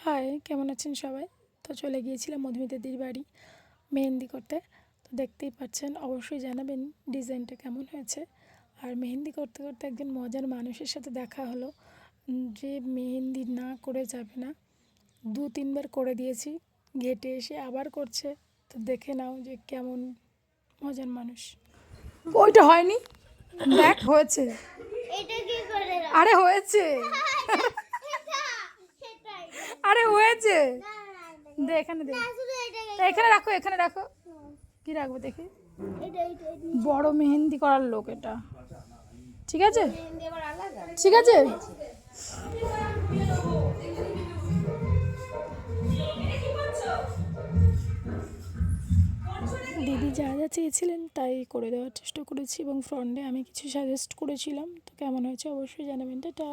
High, কেমন আছেন সবাই? তো চলে গিয়েছিলাম মধুমিতাদির বাড়ি মেহেন্দি করতে। তো দেখতেই পাচ্ছেন, অবশ্যই জানাবেন ডিজাইনটা কেমন হয়েছে। আর মেহেন্দি করতে করতে একজন মজার মানুষের সাথে দেখা হলো, যে মেহেন্দি না করে যাবে না। 2-3 বার করে দিয়েছি, ঘেটে এসে আবার করছে। তো দেখে নাও যে কেমন মজার মানুষ। ওইটা হয়নি, দেখ হয়েছে। আরে হয়েছে, আরে হয়েছে, দে এখানে, দে এখানে রাখো, এখানে রাখো। কি রাখবো দেখি? বড় মেহেন্দি করার লোক এটা। ঠিক আছে, ঠিক আছে। দিদি যা যা চেয়েছিলেন তাই করে দেওয়ার চেষ্টা করেছি, এবং ফ্রন্টে আমি কিছু সাজেস্ট করেছিলাম। তো কেমন হয়েছে অবশ্যই জানাবেন। টাটা।